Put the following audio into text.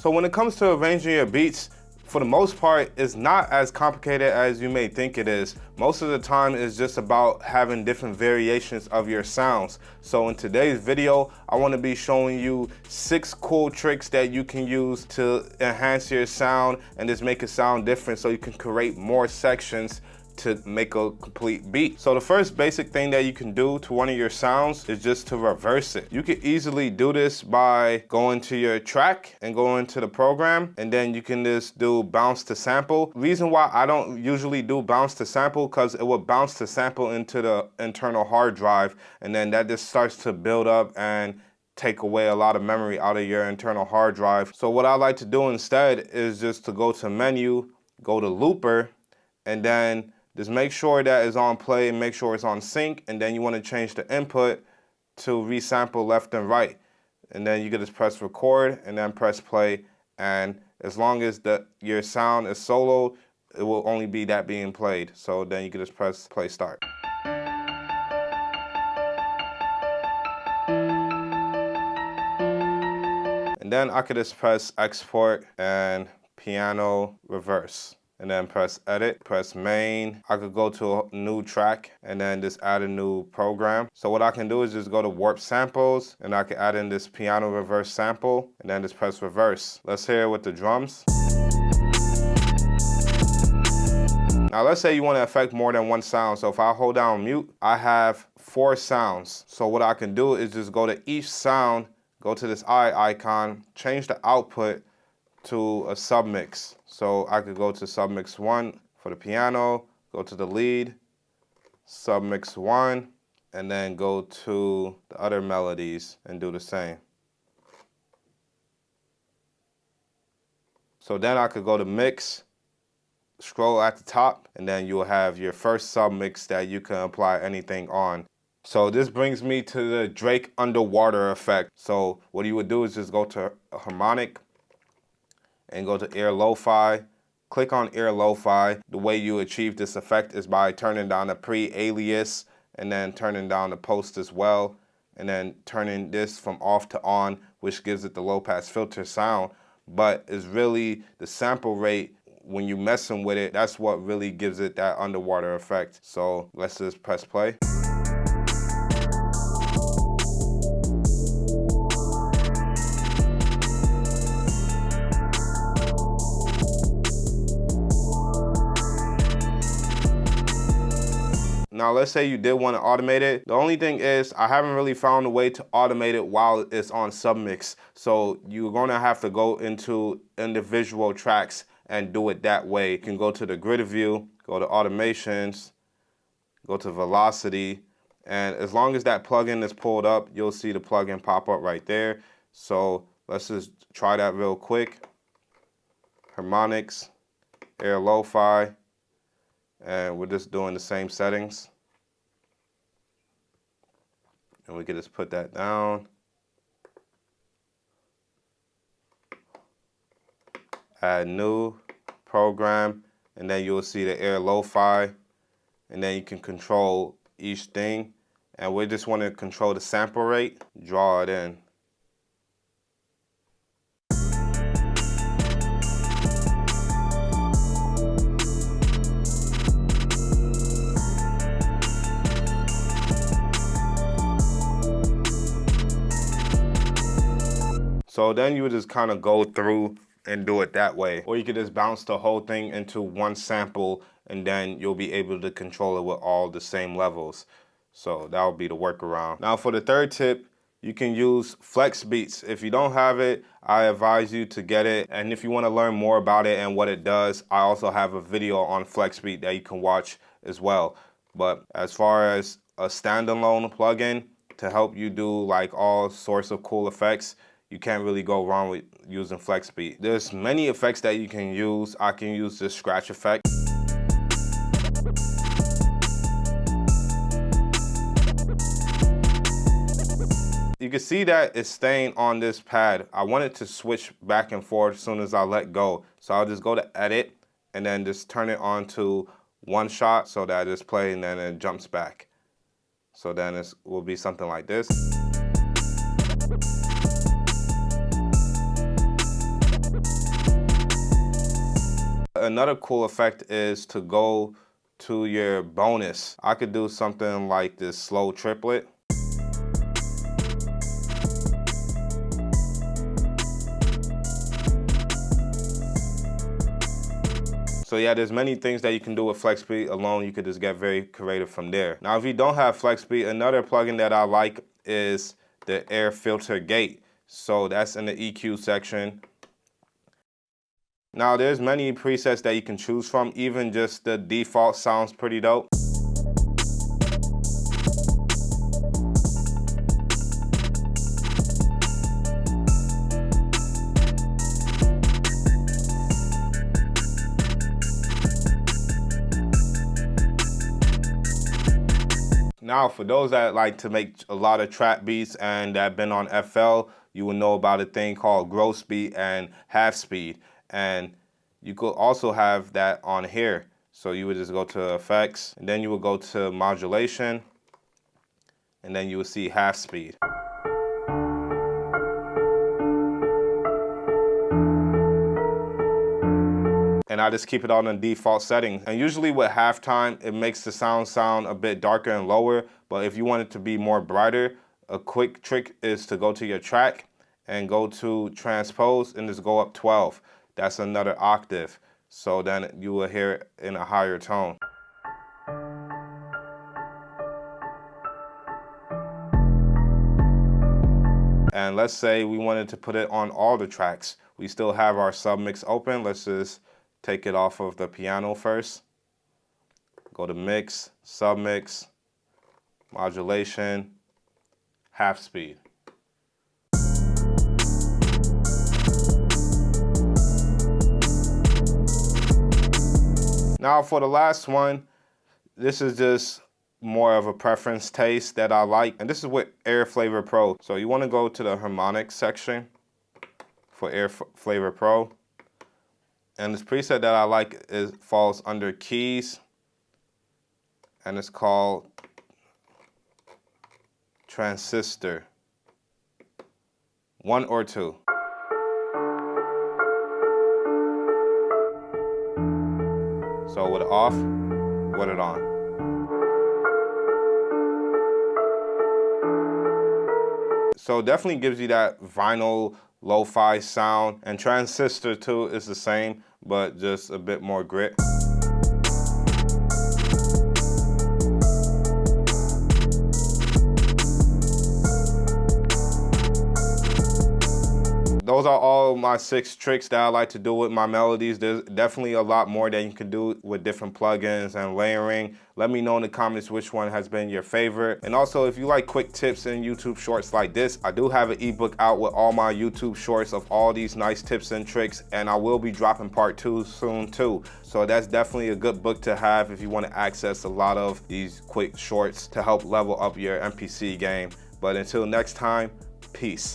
So when it comes to arranging your beats, for the most part, it's not as complicated as you may think it is. Most of the time, it's just about having different variations of your sounds. So in today's video, I want to be showing you 6 cool tricks that you can use to enhance your sound and just make it sound different so you can create more sections to make a complete beat. So the first basic thing that you can do to one of your sounds is just to reverse it. You can easily do this by going to your track and going to the program, and then you can just do bounce to sample. Reason why I don't usually do bounce to sample, because it will bounce to sample into the internal hard drive, and then that just starts to build up and take away a lot of memory out of your internal hard drive. So what I like to do instead is just to go to menu, go to looper, and then just make sure that it's on play and make sure it's on sync, and then you want to change the input to resample left and right. And then you can just press record and then press play, and as long as your sound is solo, it will only be that being played. So then you can just press play start. And then I could just press export and piano reverse. And then press edit, press main. I could go to a new track and then just add a new program. So what I can do is just go to warp samples, and I can add in this piano reverse sample and then just press reverse. Let's hear it with the drums. Now let's say you want to affect more than one sound. So if I hold down mute, I have 4 sounds. So what I can do is just go to each sound, go to this eye icon, change the output to a submix. So I could go to submix 1 for the piano, go to the lead, submix 1, and then go to the other melodies and do the same. So then I could go to mix, scroll at the top, and then you'll have your first submix that you can apply anything on. So this brings me to the Drake underwater effect. So what you would do is just go to harmonic and go to Air Lo-Fi. Click on Air Lo-Fi. The way you achieve this effect is by turning down the pre-alias and then turning down the post as well, and then turning this from off to on, which gives it the low pass filter sound. But it's really the sample rate when you're messing with it, that's what really gives it that underwater effect. So let's just press play. Now let's say you did want to automate it. The only thing is I haven't really found a way to automate it while it's on submix. So you're going to have to go into individual tracks and do it that way. You can go to the grid view, go to automations, go to velocity, and as long as that plugin is pulled up, you'll see the plugin pop up right there. So let's just try that real quick. Harmonics, Air Lo-Fi, and we're just doing the same settings. And we can just put that down. Add new program, and then you'll see the Air Lo-Fi, and then you can control each thing. And we just want to control the sample rate, draw it in. So then you would just kind of go through and do it that way. Or you could just bounce the whole thing into one sample, and then you'll be able to control it with all the same levels. So that would be the workaround. Now for the third tip, you can use flex beats. If you don't have it, I advise you to get it. And if you want to learn more about it and what it does, I also have a video on flex beat that you can watch as well. But as far as a standalone plugin to help you do like all sorts of cool effects, you can't really go wrong with using flex beat. There's many effects that you can use. I can use this scratch effect. You can see that it's staying on this pad. I want it to switch back and forth as soon as I let go. So I'll just go to edit and then just turn it on to one shot so that I just play and then it jumps back. So then it will be something like this. another cool effect is to go to your bonus. I could do something like this slow triplet. So yeah, there's many things that you can do with FlexBeat alone. You could just get very creative from there. Now, if you don't have FlexBeat, another plugin that I like is the air filter gate. So that's in the EQ section. Now, there's many presets that you can choose from. Even just the default sounds pretty dope. Now, for those that like to make a lot of trap beats and that have been on FL, you will know about a thing called gross speed and half speed. And you could also have that on here. So you would just go to effects, and then you would go to modulation, and then you will see half speed. And I just keep it on the default setting. And usually with halftime, it makes the sound a bit darker and lower. But if you want it to be more brighter, a quick trick is to go to your track and go to transpose and just go up 12. That's another octave. So then you will hear it in a higher tone. And let's say we wanted to put it on all the tracks. We still have our submix open. Let's just take it off of the piano first. Go to mix, submix, modulation, half speed. Now for the last one, this is just more of a preference taste that I like, and this is with Air Flavor Pro. So you want to go to the harmonics section for Air Flavor Pro. And this preset that I like falls under keys, and it's called transistor. 1 or 2. So with it off, with it on. So it definitely gives you that vinyl lo-fi sound, and transistor too is the same, but just a bit more grit. Those are all my 6 tricks that I like to do with my melodies. There's definitely a lot more that you can do with different plugins and layering. Let me know in the comments which one has been your favorite. And also, if you like quick tips and YouTube shorts like this, I do have an ebook out with all my YouTube shorts of all these nice tips and tricks, and I will be dropping part 2 soon too. So that's definitely a good book to have if you want to access a lot of these quick shorts to help level up your MPC game. But until next time, peace.